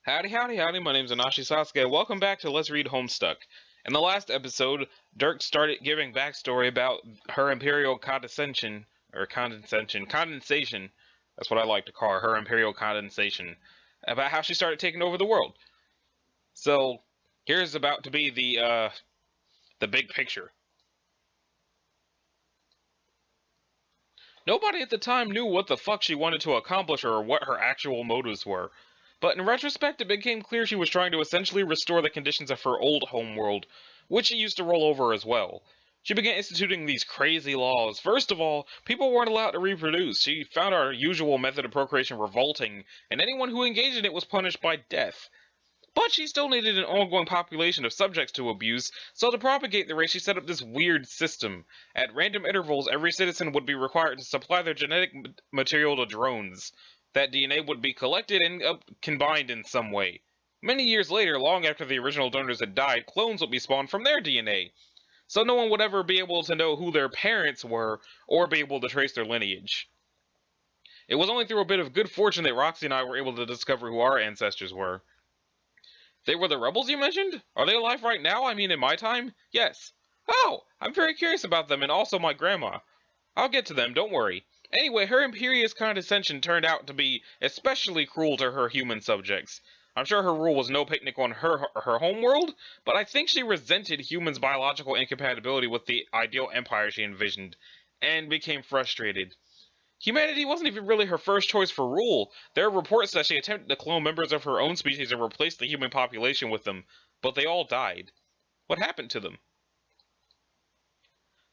Howdy, howdy, howdy, my name's Anashi Sasuke. Welcome back to Let's Read Homestuck. In the last episode, Dirk started giving backstory about her Imperial condensation. That's what I like to call her Imperial condensation. About how she started taking over the world. So, here's about to be the big picture. Nobody at the time knew what the fuck she wanted to accomplish or what her actual motives were. But in retrospect, it became clear she was trying to essentially restore the conditions of her old homeworld, which she used to roll over as well. She began instituting these crazy laws. First of all, people weren't allowed to reproduce. She found our usual method of procreation revolting, and anyone who engaged in it was punished by death. But she still needed an ongoing population of subjects to abuse, so to propagate the race she set up this weird system. At random intervals, every citizen would be required to supply their genetic material to drones. That DNA would be collected and combined in some way. Many years later, long after the original donors had died, clones would be spawned from their DNA. So no one would ever be able to know who their parents were, or be able to trace their lineage. It was only through a bit of good fortune that Roxy and I were able to discover who our ancestors were. They were the rebels you mentioned? Are they alive right now? I mean, in my time? Yes. Oh, I'm very curious about them, and also my grandma. I'll get to them, don't worry. Anyway, her imperious condescension turned out to be especially cruel to her human subjects. I'm sure her rule was no picnic on her homeworld, but I think she resented humans' biological incompatibility with the ideal empire she envisioned, and became frustrated. Humanity wasn't even really her first choice for rule. There are reports that she attempted to clone members of her own species and replace the human population with them, but they all died. What happened to them?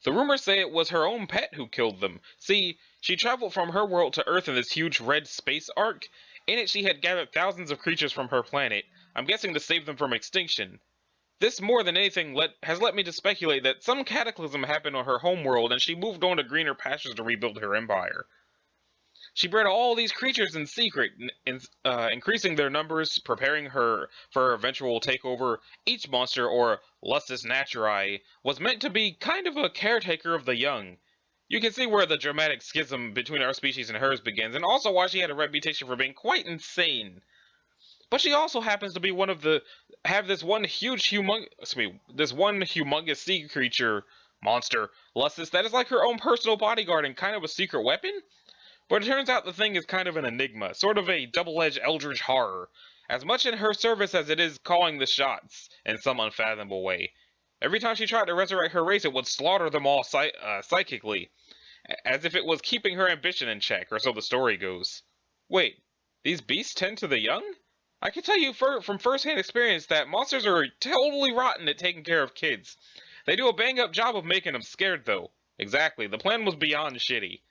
The rumors say it was her own pet who killed them. See, she traveled from her world to Earth in this huge red space ark. In it she had gathered thousands of creatures from her planet, I'm guessing to save them from extinction. This, more than anything, has led me to speculate that some cataclysm happened on her homeworld and she moved on to greener pastures to rebuild her empire. She bred all these creatures in secret, increasing their numbers, preparing her for her eventual takeover. Each monster, or Lustus naturae, was meant to be kind of a caretaker of the young. You can see where the dramatic schism between our species and hers begins, and also why she had a reputation for being quite insane. But she also happens to be this one humongous sea creature, monster, Lustus, that is like her own personal bodyguard and kind of a secret weapon? But it turns out the thing is kind of an enigma, sort of a double-edged eldritch horror, as much in her service as it is calling the shots in some unfathomable way. Every time she tried to resurrect her race, it would slaughter them all psychically, as if it was keeping her ambition in check, or so the story goes. Wait, these beasts tend to the young? I can tell you from first-hand experience that monsters are totally rotten at taking care of kids. They do a bang-up job of making them scared, though. Exactly, the plan was beyond shitty.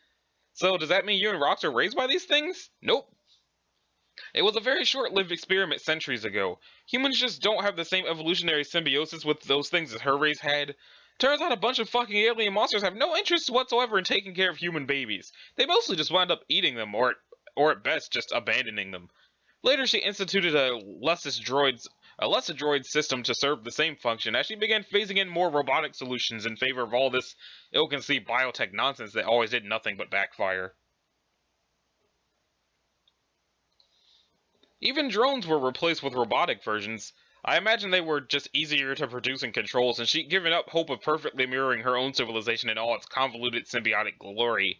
So, does that mean you and Rox are raised by these things? Nope. It was a very short-lived experiment centuries ago. Humans just don't have the same evolutionary symbiosis with those things as her race had. Turns out a bunch of fucking alien monsters have no interest whatsoever in taking care of human babies. They mostly just wind up eating them, or at best, just abandoning them. Later, she instituted a Lustus droid system to serve the same function, as she began phasing in more robotic solutions in favor of all this ill-conceived biotech nonsense that always did nothing but backfire. Even drones were replaced with robotic versions. I imagine they were just easier to produce and control, since she'd given up hope of perfectly mirroring her own civilization in all its convoluted symbiotic glory.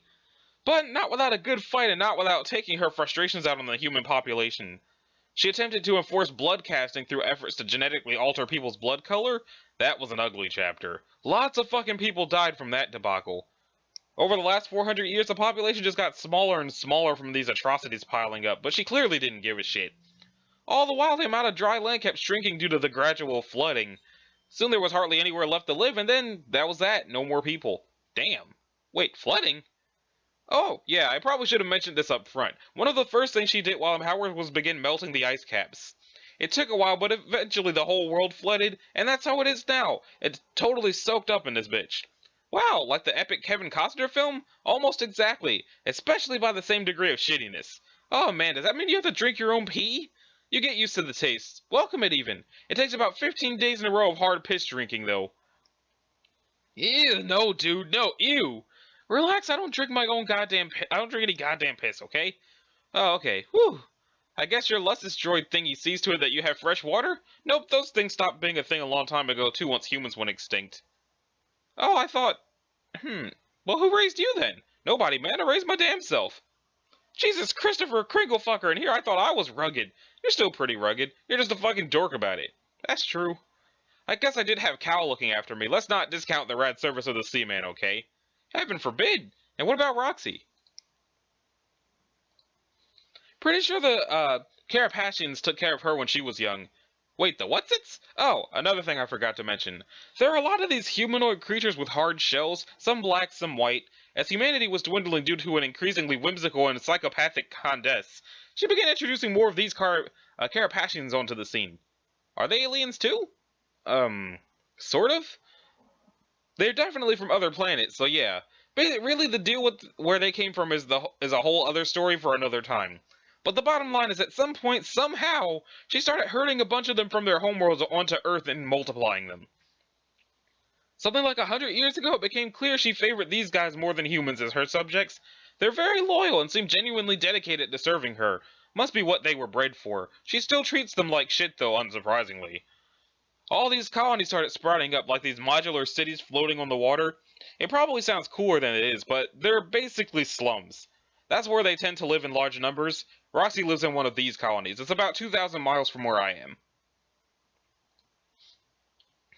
But not without a good fight and not without taking her frustrations out on the human population. She attempted to enforce blood casting through efforts to genetically alter people's blood color. That was an ugly chapter. Lots of fucking people died from that debacle. Over the last 400 years, the population just got smaller and smaller from these atrocities piling up, but she clearly didn't give a shit. All the while, the amount of dry land kept shrinking due to the gradual flooding. Soon there was hardly anywhere left to live, and then that was that. No more people. Damn. Wait, flooding? Oh, yeah, I probably should have mentioned this up front. One of the first things she did while Howard was begin melting the ice caps. It took a while, but eventually the whole world flooded, and that's how it is now. It's totally soaked up in this bitch. Wow, like the epic Kevin Costner film? Almost exactly, especially by the same degree of shittiness. Oh man, does that mean you have to drink your own pee? You get used to the taste. Welcome it even. It takes about 15 days in a row of hard piss drinking, though. Ew, no, dude, no, ew. Relax, I don't drink my own I don't drink any goddamn piss, okay? Oh, okay. Whew. I guess your Lustus droid thingy sees to it that you have fresh water? Nope, those things stopped being a thing a long time ago too once humans went extinct. Oh, I thought... Well, who raised you then? Nobody, man. I raised my damn self. Jesus Christopher Kringlefucker, and here I thought I was rugged. You're still pretty rugged. You're just a fucking dork about it. That's true. I guess I did have Cal looking after me. Let's not discount the rad service of the Seaman, okay? Heaven forbid. And what about Roxy? Pretty sure the, Carapatians took care of her when she was young. Wait, the whatsits? Oh, another thing I forgot to mention. There are a lot of these humanoid creatures with hard shells, some black, some white. As humanity was dwindling due to an increasingly whimsical and psychopathic Condess, she began introducing more of these Carapatians onto the scene. Are they aliens too? Sort of? They're definitely from other planets, so yeah. But really the deal with where they came from is a whole other story for another time. But the bottom line is at some point, somehow, she started herding a bunch of them from their homeworlds onto Earth and multiplying them. Something like 100 years ago, it became clear she favored these guys more than humans as her subjects. They're very loyal and seem genuinely dedicated to serving her. Must be what they were bred for. She still treats them like shit though, unsurprisingly. All these colonies started sprouting up like these modular cities floating on the water. It probably sounds cooler than it is, but they're basically slums. That's where they tend to live in large numbers. Roxy lives in one of these colonies. It's about 2,000 miles from where I am.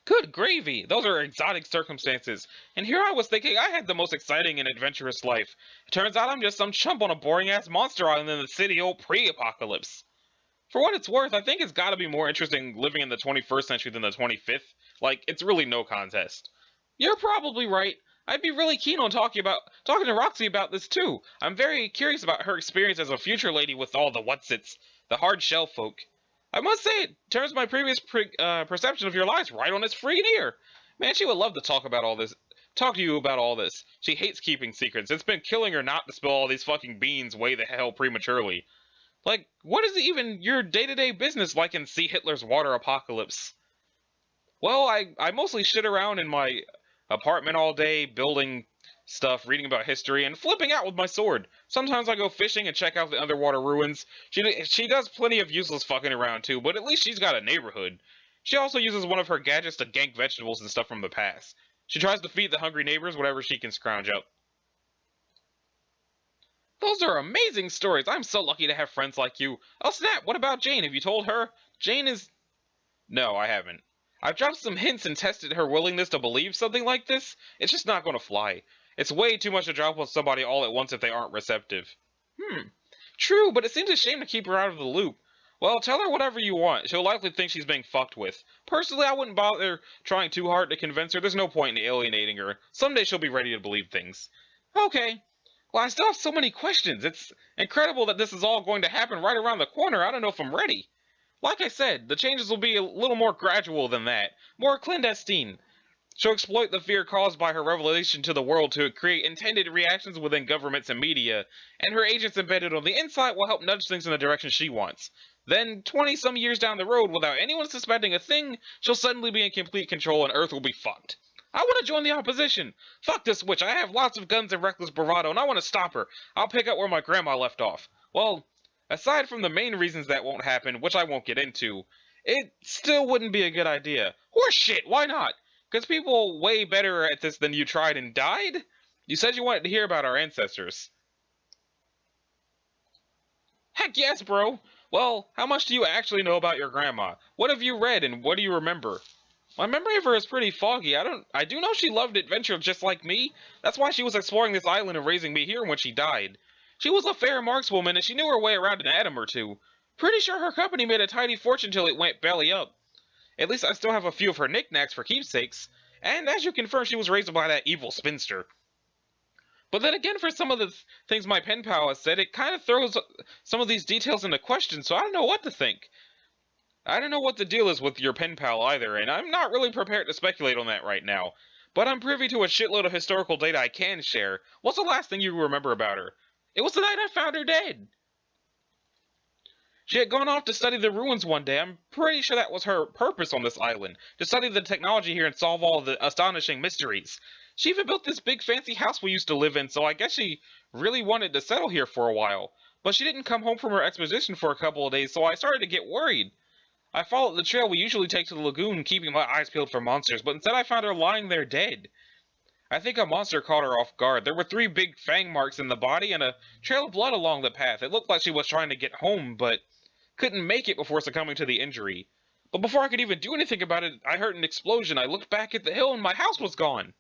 Good gravy! Those are exotic circumstances. And here I was thinking I had the most exciting and adventurous life. It turns out I'm just some chump on a boring-ass monster island in the city old pre-apocalypse. For what it's worth, I think it's gotta be more interesting living in the 21st century than the 25th. Like, it's really no contest. You're probably right. I'd be really keen on talking to Roxy about this too. I'm very curious about her experience as a future lady with all the whatsits, the hard shell folk. I must say, it turns my previous perception of your lives right on its freaking ear. Man, she would love to talk to you about all this. She hates keeping secrets. It's been killing her not to spill all these fucking beans way the hell prematurely. Like, what is even your day-to-day business like in See Hitler's Water Apocalypse? Well, I mostly shit around in my apartment all day, building stuff, reading about history, and flipping out with my sword. Sometimes I go fishing and check out the underwater ruins. She does plenty of useless fucking around too, but at least she's got a neighborhood. She also uses one of her gadgets to gank vegetables and stuff from the past. She tries to feed the hungry neighbors whatever she can scrounge up. Those are amazing stories. I'm so lucky to have friends like you. Oh snap, what about Jane? Have you told her? Jane is... No, I haven't. I've dropped some hints and tested her willingness to believe something like this. It's just not going to fly. It's way too much to drop on somebody all at once if they aren't receptive. True, but it seems a shame to keep her out of the loop. Well, tell her whatever you want. She'll likely think she's being fucked with. Personally, I wouldn't bother trying too hard to convince her. There's no point in alienating her. Someday she'll be ready to believe things. Okay. Well, I still have so many questions. It's incredible that this is all going to happen right around the corner. I don't know if I'm ready. Like I said, the changes will be a little more gradual than that. More clandestine. She'll exploit the fear caused by her revelation to the world to create intended reactions within governments and media, and her agents embedded on the inside will help nudge things in the direction she wants. Then, 20-some years down the road, without anyone suspecting a thing, she'll suddenly be in complete control and Earth will be fucked. I want to join the opposition. Fuck this witch. I have lots of guns and reckless bravado, and I want to stop her. I'll pick up where my grandma left off. Well, aside from the main reasons that won't happen, which I won't get into, it still wouldn't be a good idea. Horse shit, why not? Because people way better at this than you tried and died? You said you wanted to hear about our ancestors. Heck yes, bro! Well, how much do you actually know about your grandma? What have you read and what do you remember? My memory of her is pretty foggy. I do know she loved adventure just like me. That's why she was exploring this island and raising me here when she died. She was a fair markswoman and she knew her way around an atom or two. Pretty sure her company made a tidy fortune till it went belly up. At least I still have a few of her knickknacks for keepsakes. And as you confirm, she was raised by that evil spinster. But then again, for some of the things my pen pal has said, it kind of throws some of these details into question, so I don't know what to think. I don't know what the deal is with your pen pal either, and I'm not really prepared to speculate on that right now. But I'm privy to a shitload of historical data I can share. What's the last thing you remember about her? It was the night I found her dead. She had gone off to study the ruins one day. I'm pretty sure that was her purpose on this island, to study the technology here and solve all the astonishing mysteries. She even built this big fancy house we used to live in, so I guess she really wanted to settle here for a while. But she didn't come home from her exposition for a couple of days, so I started to get worried. I followed the trail we usually take to the lagoon, keeping my eyes peeled for monsters, but instead I found her lying there dead. I think a monster caught her off guard. There were 3 big fang marks in the body and a trail of blood along the path. It looked like she was trying to get home, but couldn't make it before succumbing to the injury. But before I could even do anything about it, I heard an explosion. I looked back at the hill and my house was gone.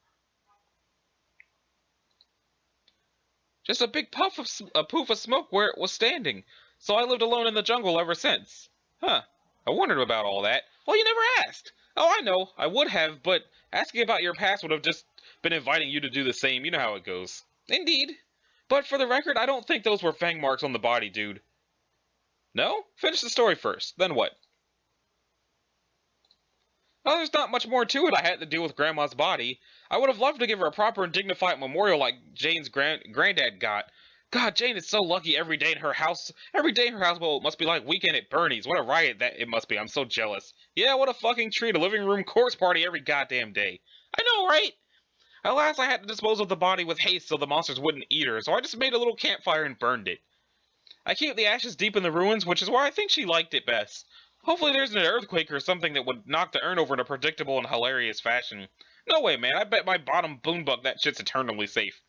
Just a big poof of smoke where it was standing. So I lived alone in the jungle ever since. Huh. I wondered about all that. Well, you never asked. Oh, I know. I would have, but asking about your past would have just been inviting you to do the same. You know how it goes. Indeed. But for the record, I don't think those were fang marks on the body, dude. No? Finish the story first. Then what? Well, there's not much more to it. I had to deal with Grandma's body. I would have loved to give her a proper and dignified memorial like Jane's granddad got. God, Jane is so lucky every day in her house. Every day in her house, well, it must be like Weekend at Bernie's. What a riot that it must be. I'm so jealous. Yeah, what a fucking treat. A living room corpse party every goddamn day. I know, right? Alas, I had to dispose of the body with haste so the monsters wouldn't eat her, so I just made a little campfire and burned it. I keep the ashes deep in the ruins, which is why I think she liked it best. Hopefully there's an earthquake or something that would knock the urn over in a predictable and hilarious fashion. No way, man. I bet my bottom boonbuck that shit's eternally safe.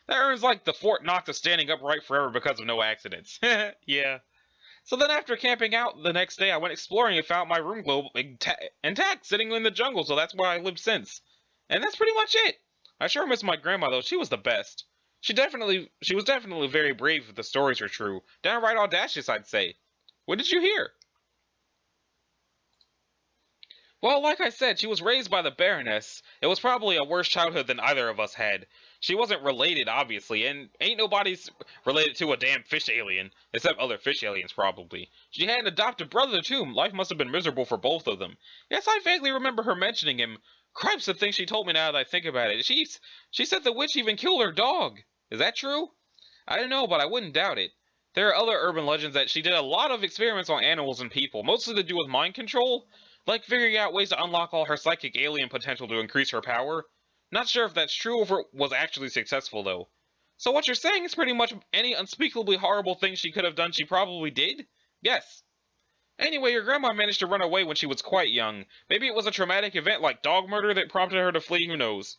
That urn's like the Fort Knox of standing upright forever because of no accidents. Yeah. So then after camping out the next day, I went exploring and found my room globe intact, sitting in the jungle, so that's where I lived since. And that's pretty much it. I sure miss my grandma, though. She was the best. She was definitely very brave if the stories are true. Downright audacious, I'd say. What did you hear? Well, like I said, she was raised by the Baroness. It was probably a worse childhood than either of us had. She wasn't related, obviously, and ain't nobody's related to a damn fish alien. Except other fish aliens, probably. She had an adopted brother, too. Life must have been miserable for both of them. Yes, I vaguely remember her mentioning him. Cripes, the thing she told me now that I think about it. She said the witch even killed her dog. Is that true? I don't know, but I wouldn't doubt it. There are other urban legends that she did a lot of experiments on animals and people, mostly to do with mind control. Like figuring out ways to unlock all her psychic alien potential to increase her power. Not sure if that's true or if it was actually successful, though. So what you're saying is pretty much any unspeakably horrible thing she could have done she probably did? Yes. Anyway, your grandma managed to run away when she was quite young. Maybe it was a traumatic event like dog murder that prompted her to flee, who knows.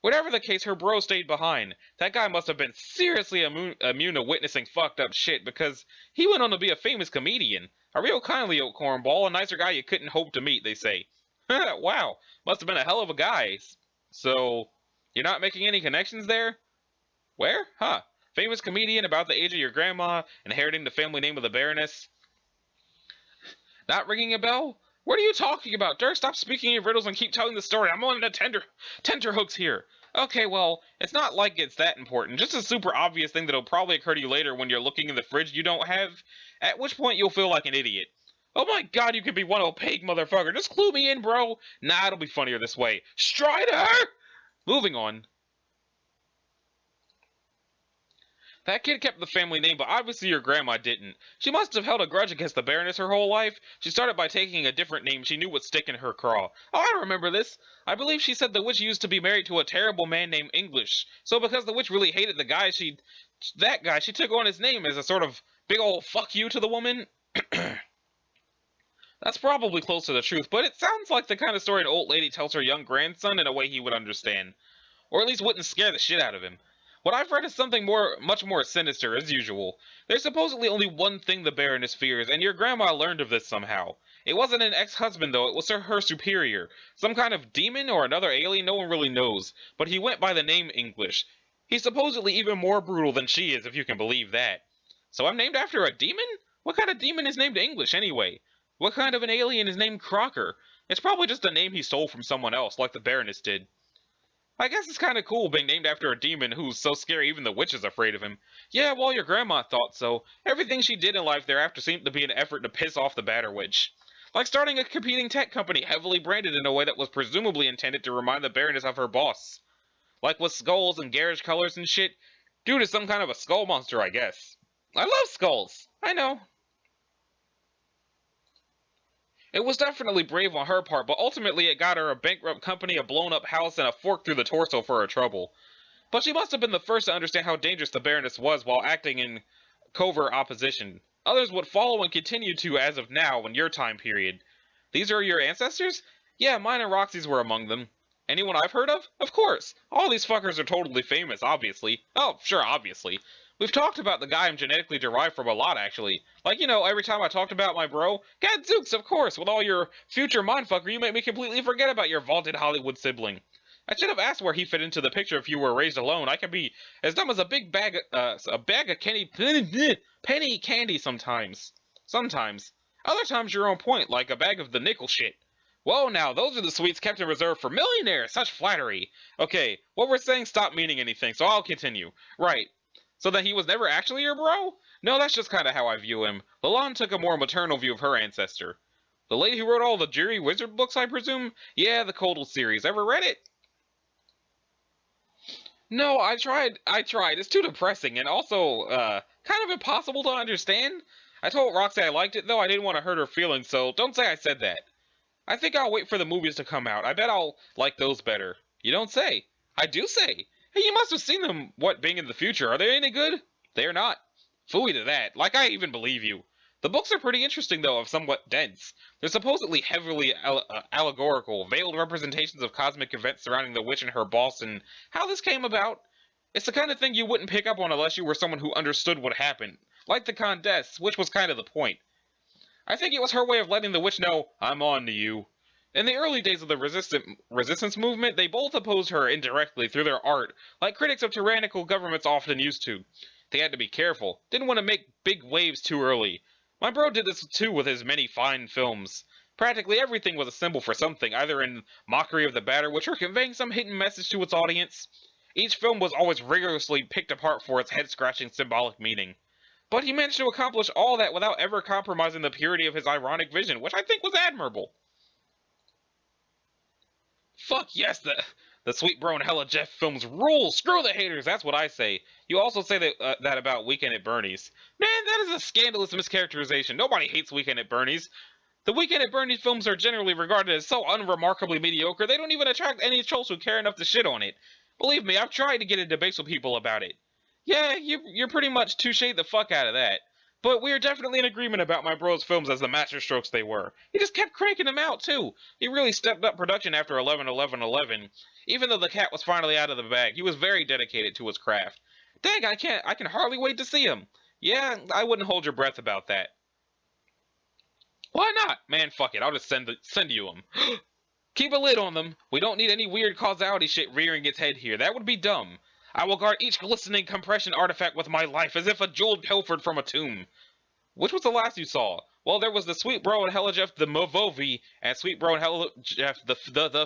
Whatever the case, her bro stayed behind. That guy must have been seriously immune to witnessing fucked up shit because he went on to be a famous comedian. A real kindly old cornball, a nicer guy you couldn't hope to meet, they say. Wow, must have been a hell of a guy. So, you're not making any connections there? Where? Huh. Famous comedian about the age of your grandma, inheriting the family name of the Baroness. Not ringing a bell? What are you talking about? Dirk, stop speaking in riddles and keep telling the story. I'm on the tenterhooks here. Okay, well, it's not like it's that important. Just a super obvious thing that'll probably occur to you later when you're looking in the fridge you don't have, at which point you'll feel like an idiot. Oh my god, you can be one opaque motherfucker. Just clue me in, bro. Nah, it'll be funnier this way. Strider! Moving on. That kid kept the family name, but obviously your grandma didn't. She must have held a grudge against the Baroness her whole life. She started by taking a different name she knew would stick in her craw. Oh, I remember this. I believe she said the witch used to be married to a terrible man named English. So because the witch really hated the guy, she took on his name as a sort of big old fuck you to the woman. That's probably close to the truth, but it sounds like the kind of story an old lady tells her young grandson in a way he would understand. Or at least wouldn't scare the shit out of him. What I've read is something much more sinister, as usual. There's supposedly only one thing the Baroness fears, and your grandma learned of this somehow. It wasn't an ex-husband, though. It was her superior. Some kind of demon or another alien, no one really knows. But he went by the name English. He's supposedly even more brutal than she is, if you can believe that. So I'm named after a demon? What kind of demon is named English, anyway? What kind of an alien is named Crocker? It's probably just a name he stole from someone else, like the Baroness did. I guess it's kind of cool being named after a demon who's so scary even the witch is afraid of him. Yeah, well, your grandma thought so. Everything she did in life thereafter seemed to be an effort to piss off the Batter Witch. Like starting a competing tech company heavily branded in a way that was presumably intended to remind the Baroness of her boss. Like with skulls and garish colors and shit. Dude is some kind of a skull monster, I guess. I love skulls. I know. It was definitely brave on her part, but ultimately it got her a bankrupt company, a blown-up house, and a fork through the torso for her trouble. But she must have been the first to understand how dangerous the Baroness was while acting in covert opposition. Others would follow and continue to as of now in your time period. These are your ancestors? Yeah, mine and Roxy's were among them. Anyone I've heard of? Of course. All these fuckers are totally famous, obviously. Oh, sure, obviously. We've talked about the guy I'm genetically derived from a lot, actually. Like, every time I talked about my bro. Gadzooks, of course, with all your future mindfucker, you make me completely forget about your vaulted Hollywood sibling. I should have asked where he fit into the picture if you were raised alone. I can be as dumb as a bag of penny candy sometimes. Sometimes. Other times you're on point, like a bag of the nickel shit. Whoa, now, those are the sweets kept in reserve for millionaires! Such flattery! Okay, what we're saying stopped meaning anything, so I'll continue. Right. So then he was never actually your bro? No, that's just kinda how I view him. Lalonde took a more maternal view of her ancestor. The lady who wrote all the Jury Wizard books, I presume? Yeah, the Coldle series. Ever read it? No, I tried. It's too depressing, and also, kind of impossible to understand. I told Roxy I liked it, though I didn't want to hurt her feelings, so don't say I said that. I think I'll wait for the movies to come out. I bet I'll like those better. You don't say. I do say. Hey, you must have seen them, being in the future. Are they any good? They're not. Phooey to that. Like, I even believe you. The books are pretty interesting, though, if somewhat dense. They're supposedly heavily allegorical, veiled representations of cosmic events surrounding the witch and her boss and how this came about. It's the kind of thing you wouldn't pick up on unless you were someone who understood what happened. Like the Condesce, which was kind of the point. I think it was her way of letting the witch know, I'm on to you. In the early days of the resistance movement, they both opposed her indirectly through their art, like critics of tyrannical governments often used to. They had to be careful, didn't want to make big waves too early. My bro did this too with his many fine films. Practically everything was a symbol for something, either in mockery of the batter, which were conveying some hidden message to its audience. Each film was always rigorously picked apart for its head-scratching symbolic meaning. But he managed to accomplish all that without ever compromising the purity of his ironic vision, which I think was admirable. Fuck yes, the Sweet Bro and Hella Jeff films rule! Screw the haters, that's what I say. You also say that about Weekend at Bernie's. Man, that is a scandalous mischaracterization. Nobody hates Weekend at Bernie's. The Weekend at Bernie's films are generally regarded as so unremarkably mediocre, they don't even attract any trolls who care enough to shit on it. Believe me, I've tried to get into debates with people about it. Yeah, you're pretty much touche'd the fuck out of that. But we are definitely in agreement about my bro's films as the masterstrokes they were. He just kept cranking them out, too. He really stepped up production after 11-11-11. Even though the cat was finally out of the bag, he was very dedicated to his craft. Dang, I can hardly wait to see him. Yeah, I wouldn't hold your breath about that. Why not? Man, fuck it, I'll just send you them. Keep a lid on them. We don't need any weird causality shit rearing its head here. That would be dumb. I will guard each glistening compression artifact with my life as if a jewel pilfered from a tomb. Which was the last you saw? Well, there was the Sweet Bro and Hella Jeff the Movovi, and Sweet Bro and Hella Jeff the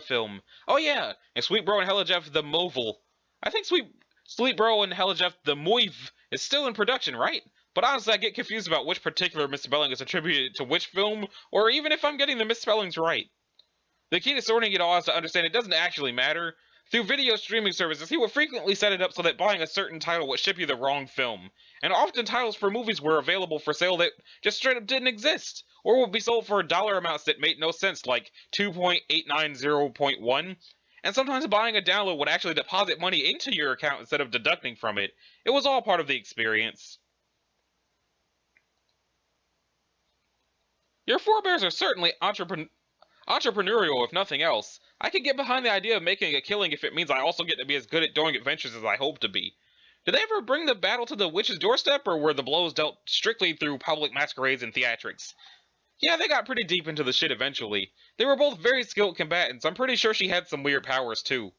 film. Oh yeah, and Sweet Bro and Hella Jeff the Moval. I think Sweet Bro and Hella Jeff the Moiv is still in production, right? But honestly, I get confused about which particular misspelling is attributed to which film, or even if I'm getting the misspellings right. The key to sorting it all is to understand it doesn't actually matter. Through video streaming services, he would frequently set it up so that buying a certain title would ship you the wrong film. And often titles for movies were available for sale that just straight up didn't exist, or would be sold for dollar amounts that made no sense, like 2.890.1. And sometimes buying a download would actually deposit money into your account instead of deducting from it. It was all part of the experience. Your forebears are certainly entrepreneurial, if nothing else. I could get behind the idea of making a killing if it means I also get to be as good at doing adventures as I hope to be. Did they ever bring the battle to the witch's doorstep, or were the blows dealt strictly through public masquerades and theatrics? Yeah, they got pretty deep into the shit eventually. They were both very skilled combatants. I'm pretty sure she had some weird powers, too.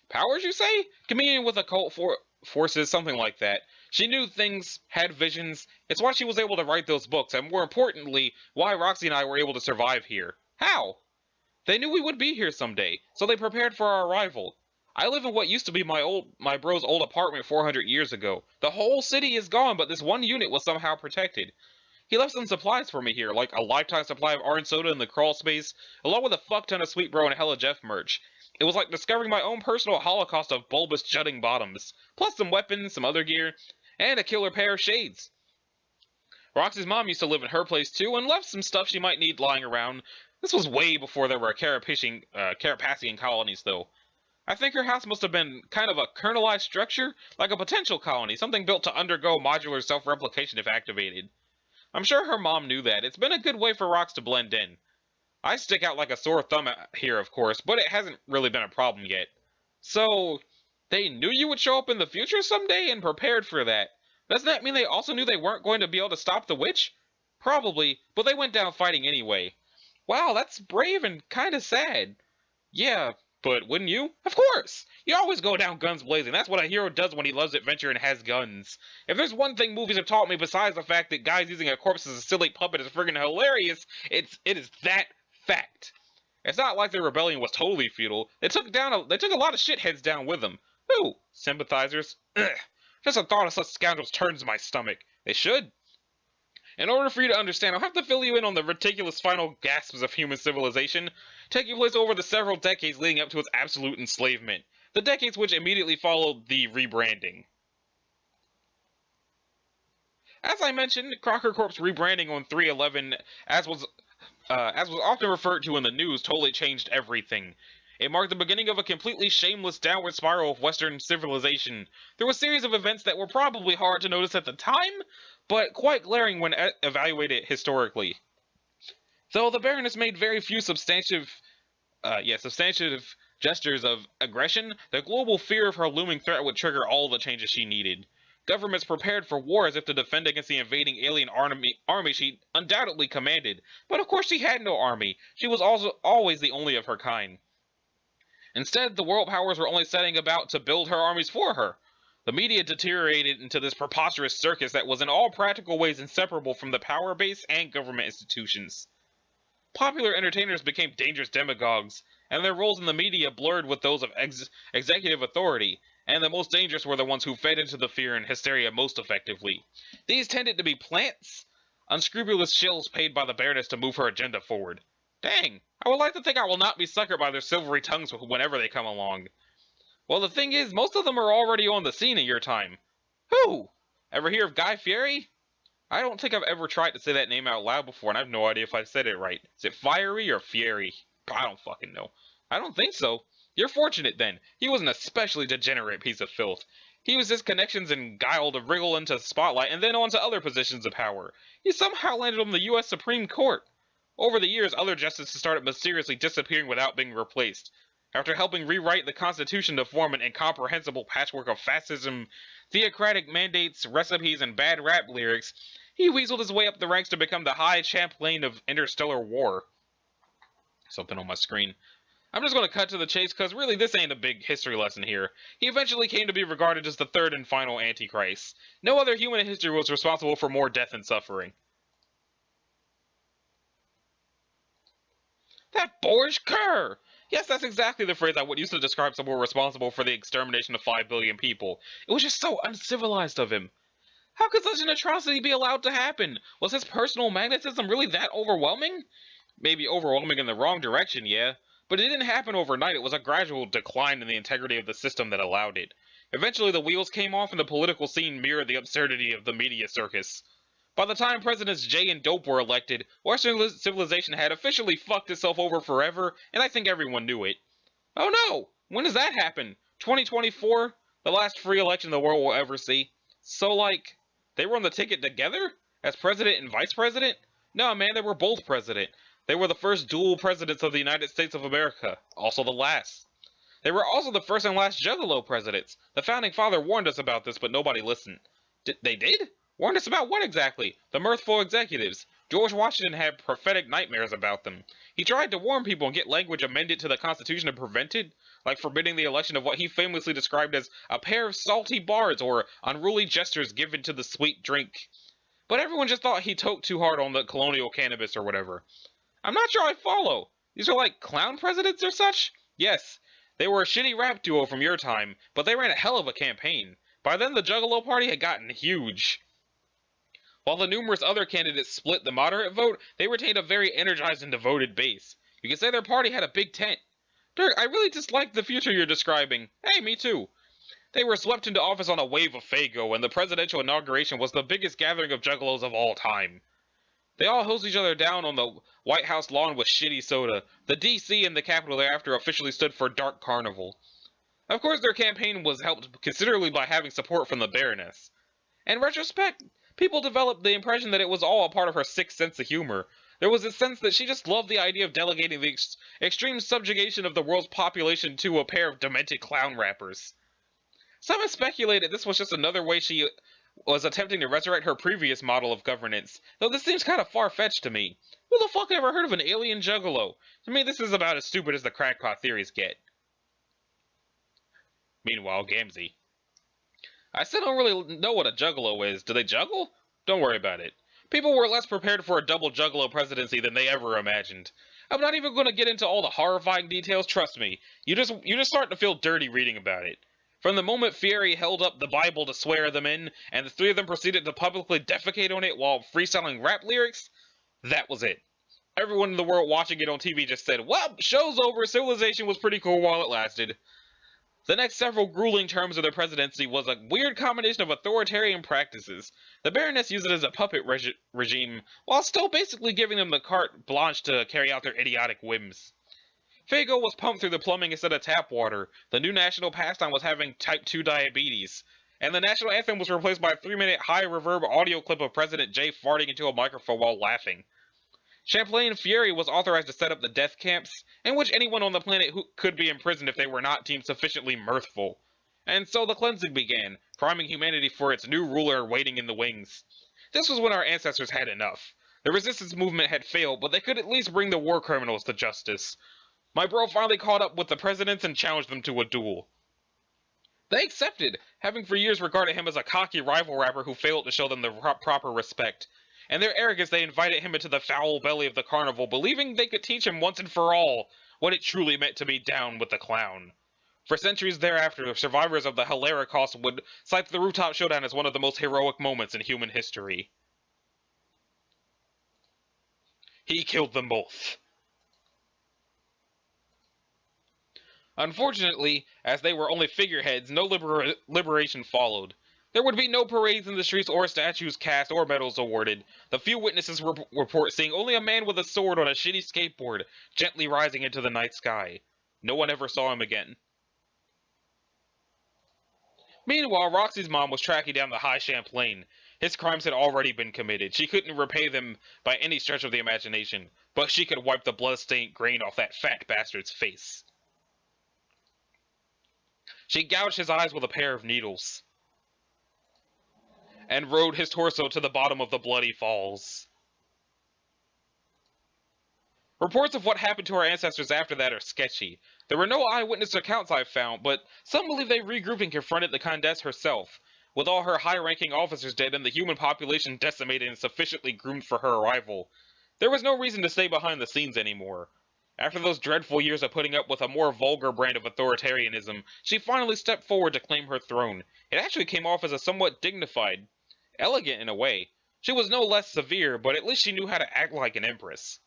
Powers, you say? Communion with occult forces, something like that. She knew things, had visions. It's why she was able to write those books, and more importantly, why Roxy and I were able to survive here. How? They knew we would be here someday, so they prepared for our arrival. I live in what used to be my bro's old apartment 400 years ago. The whole city is gone, but this one unit was somehow protected. He left some supplies for me here, like a lifetime supply of orange soda in the crawl space, along with a fuck ton of Sweet Bro and Hella Jeff merch. It was like discovering my own personal holocaust of bulbous jutting bottoms, plus some weapons, some other gear, and a killer pair of shades. Roxy's mom used to live in her place too, and left some stuff she might need lying around. This was way before there were Carapassian colonies, though. I think her house must have been kind of a kernelized structure, like a potential colony, something built to undergo modular self-replication if activated. I'm sure her mom knew that. It's been a good way for rocks to blend in. I stick out like a sore thumb here, of course, but it hasn't really been a problem yet. So, they knew you would show up in the future someday and prepared for that. Doesn't that mean they also knew they weren't going to be able to stop the witch? Probably, but they went down fighting anyway. Wow, that's brave and kinda sad. Yeah, but wouldn't you? Of course! You always go down guns blazing. That's what a hero does when he loves adventure and has guns. If there's one thing movies have taught me besides the fact that guys using a corpse as a silly puppet is friggin' hilarious, it is that fact. It's not like their rebellion was totally futile. They took a lot of shitheads down with them. Who? Sympathizers? Ugh. Just the thought of such scoundrels turns my stomach. They should. In order for you to understand, I'll have to fill you in on the ridiculous final gasps of human civilization, taking place over the several decades leading up to its absolute enslavement. The decades which immediately followed the rebranding. As I mentioned, Crocker Corp's rebranding on 3/11, as was often referred to in the news, totally changed everything. It marked the beginning of a completely shameless downward spiral of Western civilization. There were a series of events that were probably hard to notice at the time, but quite glaring when evaluated historically. Though the Baroness made very few substantive gestures of aggression, the global fear of her looming threat would trigger all the changes she needed. Governments prepared for war as if to defend against the invading alien army she undoubtedly commanded, but of course she had no army. She was also always the only of her kind. Instead, the world powers were only setting about to build her armies for her. The media deteriorated into this preposterous circus that was in all practical ways inseparable from the power base and government institutions. Popular entertainers became dangerous demagogues, and their roles in the media blurred with those of executive authority, and the most dangerous were the ones who fed into the fear and hysteria most effectively. These tended to be plants, unscrupulous shills paid by the Baroness to move her agenda forward. Dang, I would like to think I will not be suckered by their silvery tongues whenever they come along. Well, the thing is, most of them are already on the scene in your time. Who? Ever hear of Guy Fieri? I don't think I've ever tried to say that name out loud before, and I have no idea if I said it right. Is it Fiery or Fieri? I don't fucking know. I don't think so. You're fortunate then. He was an especially degenerate piece of filth. He used his connections and guile to wriggle into the spotlight and then on to other positions of power. He somehow landed on the U.S. Supreme Court. Over the years, other justices started mysteriously disappearing without being replaced. After helping rewrite the Constitution to form an incomprehensible patchwork of fascism, theocratic mandates, recipes, and bad rap lyrics, he weaseled his way up the ranks to become the high champion of interstellar war. Something on my screen. I'm just going to cut to the chase because really this ain't a big history lesson here. He eventually came to be regarded as the third and final Antichrist. No other human in history was responsible for more death and suffering. That boorish cur! Yes, that's exactly the phrase I would use to describe someone responsible for the extermination of 5 billion people. It was just so uncivilized of him. How could such an atrocity be allowed to happen? Was his personal magnetism really that overwhelming? Maybe overwhelming in the wrong direction, yeah. But it didn't happen overnight. It was a gradual decline in the integrity of the system that allowed it. Eventually the wheels came off and the political scene mirrored the absurdity of the media circus. By the time Presidents Jay and Dope were elected, Western civilization had officially fucked itself over forever, and I think everyone knew it. Oh no! When does that happen? 2024? The last free election the world will ever see. So, like, they were on the ticket together? As president and vice president? No, man, they were both president. They were the first dual presidents of the United States of America. Also the last. They were also the first and last Juggalo presidents. The founding father warned us about this, but nobody listened. They did? Warned us about what exactly? The mirthful executives. George Washington had prophetic nightmares about them. He tried to warn people and get language amended to the Constitution to prevent it, like forbidding the election of what he famously described as a pair of salty bards or unruly gestures given to the sweet drink. But everyone just thought he toked too hard on the colonial cannabis or whatever. I'm not sure I follow. These are like clown presidents or such? Yes, they were a shitty rap duo from your time, but they ran a hell of a campaign. By then the Juggalo Party had gotten huge. While the numerous other candidates split the moderate vote, they retained a very energized and devoted base. You could say their party had a big tent. Dirk, I really dislike the future you're describing. Hey, me too. They were swept into office on a wave of Fago, and the presidential inauguration was the biggest gathering of juggalos of all time. They all hosed each other down on the White House lawn with shitty soda. The DC and the Capitol thereafter officially stood for Dark Carnival. Of course, their campaign was helped considerably by having support from the Baroness. In retrospect, people developed the impression that it was all a part of her sick sense of humor. There was a sense that she just loved the idea of delegating the extreme subjugation of the world's population to a pair of demented clown rappers. Some have speculated this was just another way she was attempting to resurrect her previous model of governance, though this seems kind of far-fetched to me. Who the fuck ever heard of an alien juggalo? To me, this is about as stupid as the crackpot theories get. Meanwhile, Gamzee. I still don't really know what a juggalo is. Do they juggle? Don't worry about it. People were less prepared for a double juggalo presidency than they ever imagined. I'm not even going to get into all the horrifying details, trust me. You just start to feel dirty reading about it. From the moment Fieri held up the Bible to swear them in, and the three of them proceeded to publicly defecate on it while freestyling rap lyrics, that was it. Everyone in the world watching it on TV just said, well, show's over, civilization was pretty cool while it lasted. The next several grueling terms of their presidency was a weird combination of authoritarian practices. The Baroness used it as a puppet regime, while still basically giving them the carte blanche to carry out their idiotic whims. Fago was pumped through the plumbing instead of tap water, the new national pastime was having type 2 diabetes, and the national anthem was replaced by a 3-minute high-reverb audio clip of President J farting into a microphone while laughing. Champlain Fieri was authorized to set up the death camps, in which anyone on the planet could be imprisoned if they were not deemed sufficiently mirthful. And so the cleansing began, priming humanity for its new ruler waiting in the wings. This was when our ancestors had enough. The resistance movement had failed, but they could at least bring the war criminals to justice. My bro finally caught up with the presidents and challenged them to a duel. They accepted, having for years regarded him as a cocky rival rapper who failed to show them the proper respect. In their arrogance, they invited him into the foul belly of the carnival, believing they could teach him once and for all what it truly meant to be down with the clown. For centuries thereafter, survivors of the Holocaust would cite the rooftop showdown as one of the most heroic moments in human history. He killed them both. Unfortunately, as they were only figureheads, no liberation followed. There would be no parades in the streets or statues cast or medals awarded. The few witnesses report seeing only a man with a sword on a shitty skateboard, gently rising into the night sky. No one ever saw him again. Meanwhile, Roxy's mom was tracking down the High Champlain. His crimes had already been committed. She couldn't repay them by any stretch of the imagination, but she could wipe the blood-stained grain off that fat bastard's face. She gouged his eyes with a pair of needles and rode his torso to the bottom of the bloody falls. Reports of what happened to our ancestors after that are sketchy. There were no eyewitness accounts I've found, but some believe they regrouped and confronted the Condesse herself, with all her high-ranking officers dead and the human population decimated and sufficiently groomed for her arrival. There was no reason to stay behind the scenes anymore. After those dreadful years of putting up with a more vulgar brand of authoritarianism, she finally stepped forward to claim her throne. It actually came off as a somewhat dignified, elegant in a way. She was no less severe, but at least she knew how to act like an empress.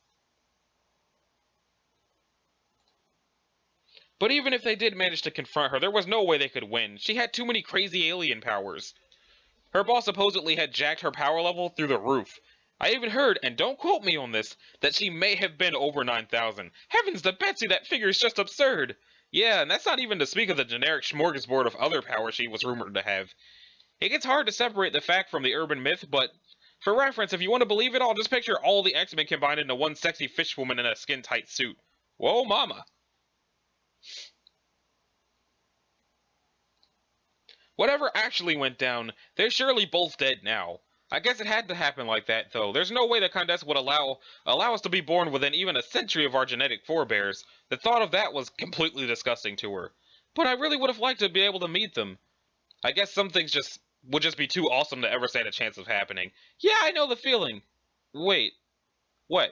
But even if they did manage to confront her, there was no way they could win. She had too many crazy alien powers. Her boss supposedly had jacked her power level through the roof. I even heard, and don't quote me on this, that she may have been over 9,000. Heavens to Betsy, that figure is just absurd! Yeah, and that's not even to speak of the generic smorgasbord of other powers she was rumored to have. It gets hard to separate the fact from the urban myth, but for reference, if you want to believe it all, just picture all the X-Men combined into one sexy fishwoman in a skin-tight suit. Whoa, mama! Whatever actually went down, they're surely both dead now. I guess it had to happen like that, though. There's no way the Condesse would allow us to be born within even a century of our genetic forebears. The thought of that was completely disgusting to her. But I really would have liked to be able to meet them. I guess some things would just be too awesome to ever stand a chance of happening. Yeah, I know the feeling. Wait. What?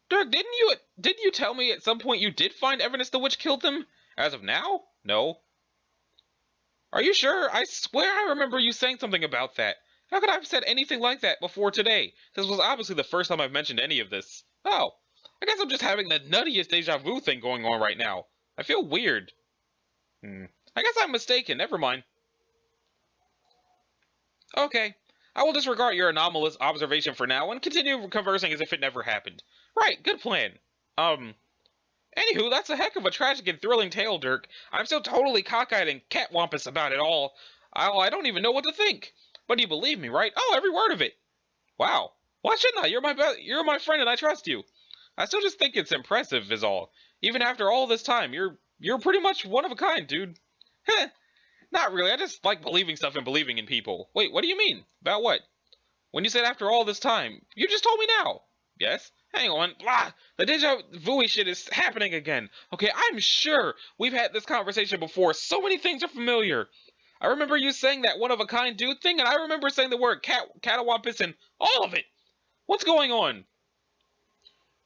Dirk, didn't you tell me at some point you did find evidence the witch killed them? As of now? No. Are you sure? I swear I remember you saying something about that. How could I have said anything like that before today? This was obviously the first time I've mentioned any of this. Oh, I guess I'm just having the nuttiest deja vu thing going on right now. I feel weird. I guess I'm mistaken. Never mind. Okay, I will disregard your anomalous observation for now and continue conversing as if it never happened. Right, good plan. Anywho, that's a heck of a tragic and thrilling tale, Dirk. I'm still totally cockeyed and catwampus about it all. I don't even know what to think. But you believe me, right? Oh, every word of it. Wow. Why shouldn't I? You're my friend and I trust you. I still just think it's impressive is all. Even after all this time, you're pretty much one of a kind, dude. Heh. Not really. I just like believing stuff and believing in people. Wait, what do you mean? About what? When you said after all this time, you just told me now. Yes? Hang on. Blah. The deja vu shit is happening again. Okay, I'm sure we've had this conversation before. So many things are familiar. I remember you saying that one of a kind dude thing, and I remember saying the word catawampus and all of it. What's going on?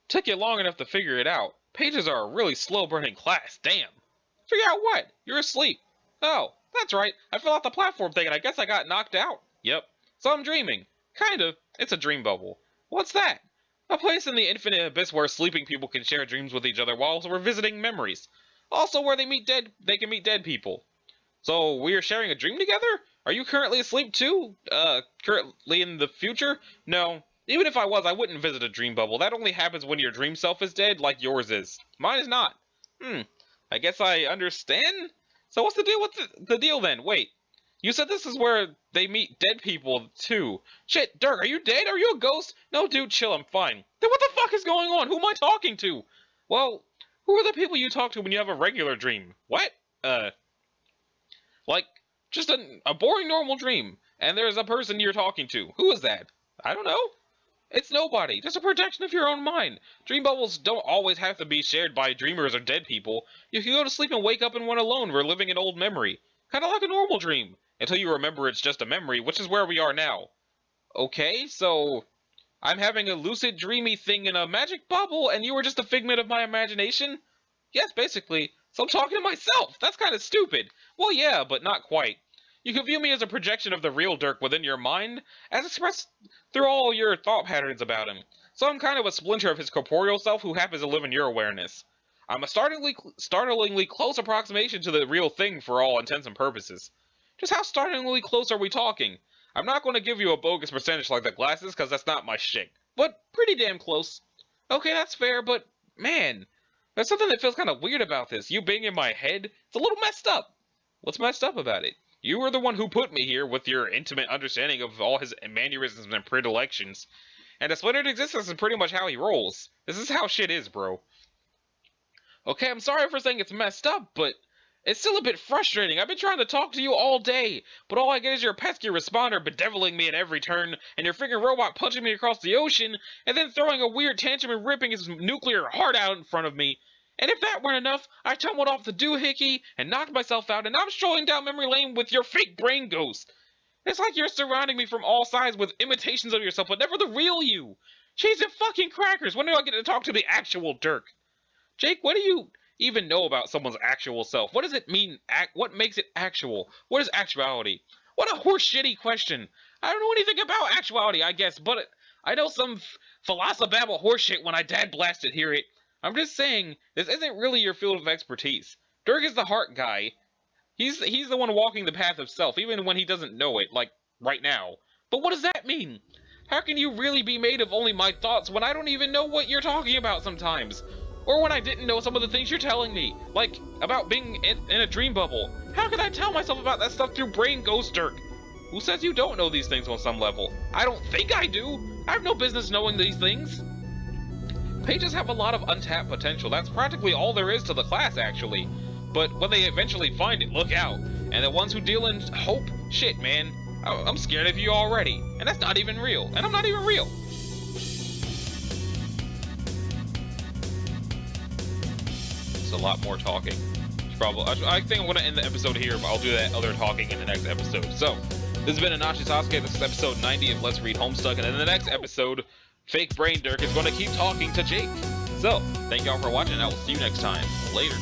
Took you long enough to figure it out. Pages are a really slow burning class. Damn. Figure out what? You're asleep. Oh, that's right. I fell off the platform thing, and I guess I got knocked out. Yep. So I'm dreaming. Kind of. It's a dream bubble. What's that? A place in the infinite abyss where sleeping people can share dreams with each other while revisiting memories. Also where they can meet dead people. So we are sharing a dream together? Are you currently asleep too? Currently in the future? No. Even if I was, I wouldn't visit a dream bubble. That only happens when your dream self is dead, like yours is. Mine is not. I guess I understand? So what's the deal with the deal then? Wait. You said this is where they meet dead people, too. Shit, Dirk, are you dead? Are you a ghost? No, dude, chill, I'm fine. Then what the fuck is going on? Who am I talking to? Well, who are the people you talk to when you have a regular dream? What? Like, just a boring normal dream. And there's a person you're talking to. Who is that? I don't know. It's nobody. Just a projection of your own mind. Dream bubbles don't always have to be shared by dreamers or dead people. You can go to sleep and wake up in one alone, reliving an old memory. Kind of like a normal dream. Until you remember it's just a memory, which is where we are now. Okay, so I'm having a lucid dreamy thing in a magic bubble, and you were just a figment of my imagination? Yes, basically. So I'm talking to myself. That's kind of stupid. Well, yeah, but not quite. You can view me as a projection of the real Dirk within your mind, as expressed through all your thought patterns about him. So I'm kind of a splinter of his corporeal self who happens to live in your awareness. I'm a startlingly close approximation to the real thing for all intents and purposes. Just how startlingly close are we talking? I'm not going to give you a bogus percentage like the glasses, because that's not my shit. But pretty damn close. Okay, that's fair, but man, there's something that feels kind of weird about this. You being in my head, it's a little messed up. What's messed up about it? You were the one who put me here with your intimate understanding of all his mannerisms and predilections. And a splintered existence is pretty much how he rolls. This is how shit is, bro. Okay, I'm sorry for saying it's messed up, but it's still a bit frustrating. I've been trying to talk to you all day, but all I get is your pesky responder bedeviling me at every turn, and your freaking robot punching me across the ocean, and then throwing a weird tantrum and ripping his nuclear heart out in front of me. And if that weren't enough, I tumbled off the doohickey and knocked myself out, and I'm strolling down memory lane with your fake brain ghost. It's like you're surrounding me from all sides with imitations of yourself, but never the real you. Cheese and fucking crackers, when do I get to talk to the actual Dirk? Jake, what do you even know about someone's actual self? What does it mean? What makes it actual? What is actuality? What a horseshitty question. I don't know anything about actuality, I guess, but I know some philosophable horseshit when I dad blasted hear it. I'm just saying, this isn't really your field of expertise. Dirk is the heart guy. He's the one walking the path of self, even when he doesn't know it, like, right now. But what does that mean? How can you really be made of only my thoughts when I don't even know what you're talking about sometimes? Or when I didn't know some of the things you're telling me, like about being in a dream bubble. How could I tell myself about that stuff through Brain Ghost Dirk? Who says you don't know these things on some level? I don't think I do. I have no business knowing these things. Pages have a lot of untapped potential. That's practically all there is to the class, actually. But when they eventually find it, look out. And the ones who deal in hope, shit, man. I'm scared of you already. And that's not even real. And I'm not even real. A lot more talking. I think I'm going to end the episode here, but I'll do that other talking in the next episode. So, this has been Anachi Sasuke. This is episode 90 of Let's Read Homestuck, and in the next episode, Fake Brain Dirk is going to keep talking to Jake. So, thank y'all for watching, and I will see you next time. Later.